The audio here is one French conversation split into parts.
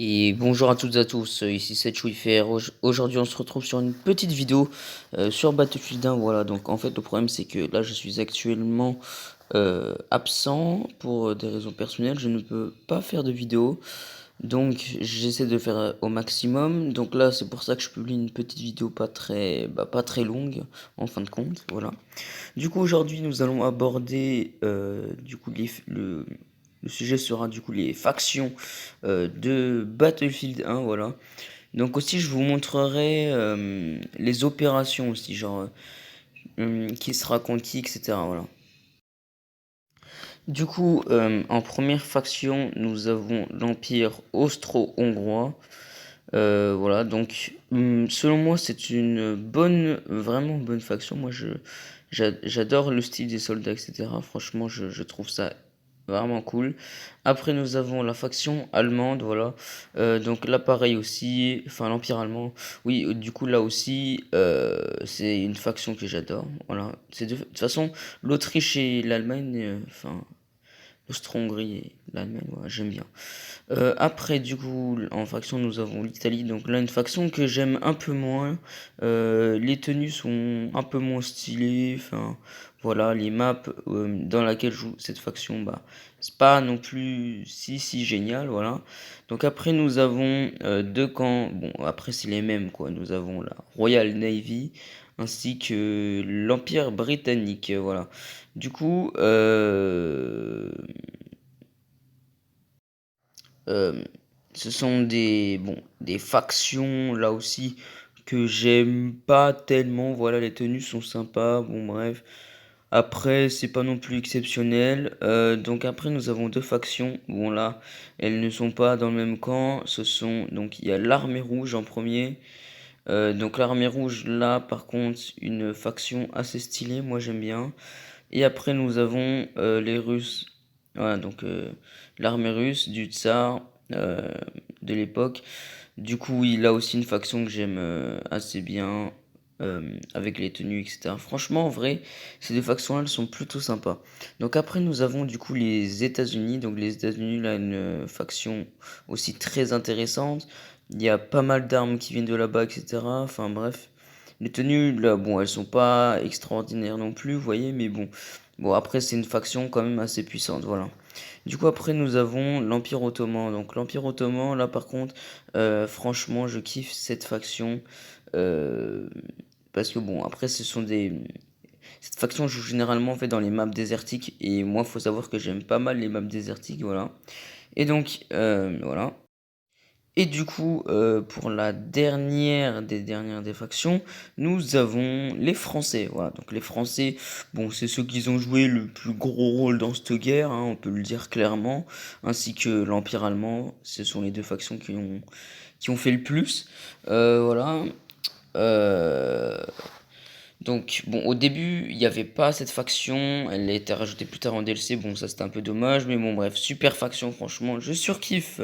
Et bonjour à toutes et à tous, ici c'est Chouifer. Aujourd'hui, on se retrouve sur une petite vidéo sur Battlefield 1. Voilà, donc en fait, le problème c'est que là, je suis actuellement absent pour des raisons personnelles. Je ne peux pas faire de vidéo, donc j'essaie de faire au maximum. Donc là, c'est pour ça que je publie une petite vidéo pas très longue en fin de compte. Voilà. Du coup, aujourd'hui, nous allons aborder du coup le sujet sera du coup les factions de Battlefield 1, voilà. Donc aussi, je vous montrerai les opérations aussi, genre qui sera contre qui, etc. Voilà. Du coup, en première faction, nous avons l'Empire austro-hongrois. Voilà, donc selon moi, c'est une vraiment bonne faction. Moi, j'adore le style des soldats, etc. Franchement, je trouve ça vraiment cool. Après, nous avons la faction allemande, voilà. Donc là, pareil aussi, enfin l'Empire allemand. Oui, du coup, là aussi, c'est une faction que j'adore. Voilà. De toute façon, l'Autriche et l'Allemagne, enfin, l'Austro-Hongrie et l'Allemagne, ouais, j'aime bien. Après, du coup, en faction, nous avons l'Italie. Donc là, une faction que j'aime un peu moins. Les tenues sont un peu moins stylées. Enfin, voilà, les maps dans laquelle joue cette faction, bah, c'est pas non plus si génial, voilà. Donc après, nous avons deux camps. Bon, après, c'est les mêmes, quoi. Nous avons la Royal Navy ainsi que l'Empire britannique, voilà. Du coup, euh, ce sont des factions là aussi que j'aime pas tellement. Voilà, les tenues sont sympas. Bon, bref. Après, c'est pas non plus exceptionnel. Donc après, nous avons deux factions. Bon là, elles ne sont pas dans le même camp. Donc il y a l'armée rouge en premier. Donc l'armée rouge là, par contre, une faction assez stylée. Moi j'aime bien. Et après, nous avons les Russes. Voilà, donc l'armée russe du tsar de l'époque. Du coup, il a aussi une faction que j'aime assez bien, avec les tenues, etc. Franchement, en vrai, ces deux factions-là, elles sont plutôt sympas. Donc après, nous avons du coup les États-Unis. Donc les États-Unis, là, une faction aussi très intéressante. Il y a pas mal d'armes qui viennent de là-bas, etc. Enfin bref. Les tenues, là, bon, elles sont pas extraordinaires non plus, vous voyez, mais bon. Bon, après, c'est une faction quand même assez puissante, voilà. Du coup, après, nous avons l'Empire Ottoman. Donc, l'Empire Ottoman, là, par contre, franchement, je kiffe cette faction. euh, Parce que, bon, après, cette faction joue généralement, en fait, dans les maps désertiques. Et moi, faut savoir que j'aime pas mal les maps désertiques, voilà. Et donc, voilà. Et du coup, pour la dernière des dernières des factions, nous avons les Français. Voilà, donc les Français, bon, c'est ceux qui ont joué le plus gros rôle dans cette guerre, hein, on peut le dire clairement, ainsi que l'Empire allemand. Ce sont les deux factions qui ont fait le plus. Voilà. Euh, donc, bon, au début, il n'y avait pas cette faction. Elle a été rajoutée plus tard en DLC. Bon, ça c'était un peu dommage, mais bon, bref, super faction, franchement, je surkiffe.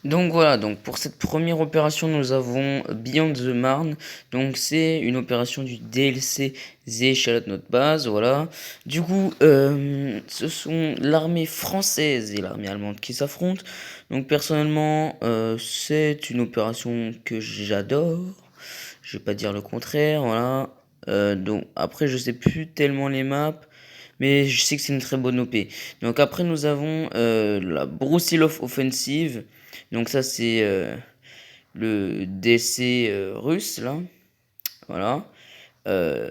Donc voilà, donc pour cette première opération, nous avons Beyond the Marne. Donc c'est une opération du DLC The Échalotes Notre Base, voilà. Du coup, ce sont l'armée française et l'armée allemande qui s'affrontent. Donc personnellement, c'est une opération que j'adore. Je vais pas dire le contraire, voilà. Donc après, je sais plus tellement les maps. Mais je sais que c'est une très bonne OP. Donc après, nous avons la Brusilov Offensive. Donc ça, c'est le DC russe, là. Voilà. Euh,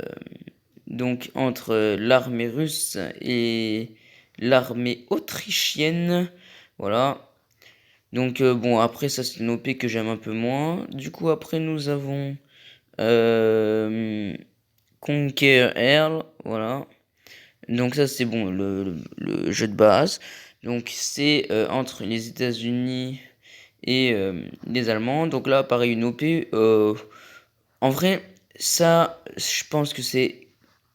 donc entre l'armée russe et l'armée autrichienne. Voilà. Donc bon, après, ça, c'est une OP que j'aime un peu moins. Du coup, après, nous avons euh, Conquer Earl. Voilà. Donc ça c'est bon le jeu de base. Donc c'est entre les États-Unis et les Allemands. Donc là pareil une OP. En vrai ça je pense que c'est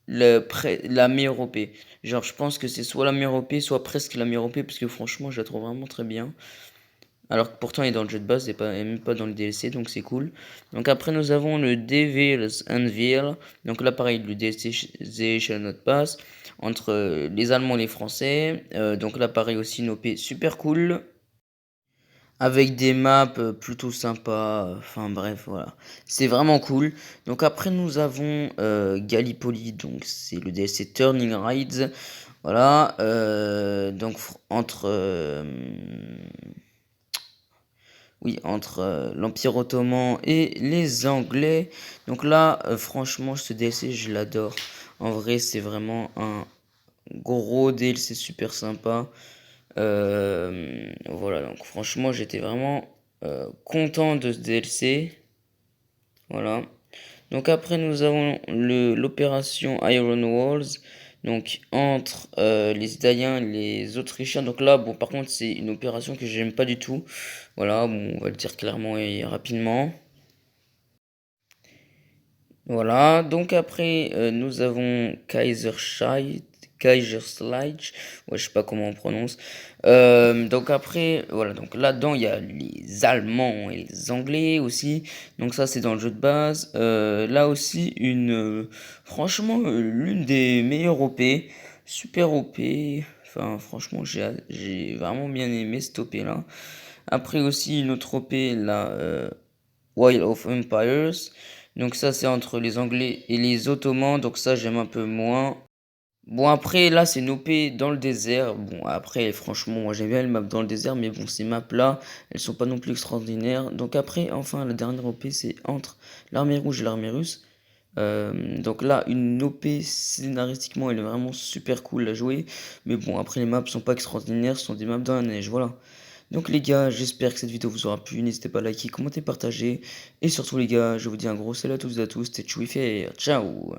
la meilleure OP. Genre je pense que c'est soit la meilleure OP soit presque la meilleure OP parce que franchement je la trouve vraiment très bien. Alors que pourtant elle est dans le jeu de base et même pas dans le DLC donc c'est cool. Donc après nous avons le Devil's Anvil. Donc là pareil le DLC The Shall Not Pass entre les Allemands et les Français. Donc là pareil aussi une OP super cool. avec des maps plutôt sympas, enfin bref, voilà. C'est vraiment cool. Donc après, nous avons Gallipoli, donc c'est le DLC Turning Rides. Voilà, donc entre, oui, entre l'Empire ottoman et les Anglais. Donc là, franchement, ce DLC, je l'adore. En vrai, c'est vraiment un gros DLC super sympa. Voilà, donc franchement, j'étais vraiment content de ce DLC. Voilà. Donc après, nous avons l'opération Iron Walls. Donc entre les Italiens et les Autrichiens. Donc là, bon, par contre, c'est une opération que j'aime pas du tout. Voilà, bon, on va le dire clairement et rapidement. Voilà, donc après, nous avons Kaiserschleich, ouais, je sais pas comment on prononce. Donc après, voilà, donc là-dedans, il y a les Allemands et les Anglais aussi. Donc ça, c'est dans le jeu de base. Là aussi, franchement, l'une des meilleures OP, super OP. Enfin, franchement, j'ai vraiment bien aimé cette OP-là. Après aussi, une autre OP, là, Wild of Empires. Donc ça c'est entre les Anglais et les Ottomans, donc ça j'aime un peu moins. Bon après là c'est une OP dans le désert. Bon après franchement moi j'aime bien les maps dans le désert mais bon ces maps là elles sont pas non plus extraordinaires. Donc après enfin la dernière OP c'est entre l'armée rouge et l'armée russe. Donc là une OP scénaristiquement elle est vraiment super cool à jouer. Mais bon après les maps sont pas extraordinaires, ce sont des maps dans la neige, voilà. Donc les gars, j'espère que cette vidéo vous aura plu. N'hésitez pas à liker, commenter, partager. Et surtout les gars, je vous dis un gros salut à tous et à tous. C'était Chouifer. Ciao!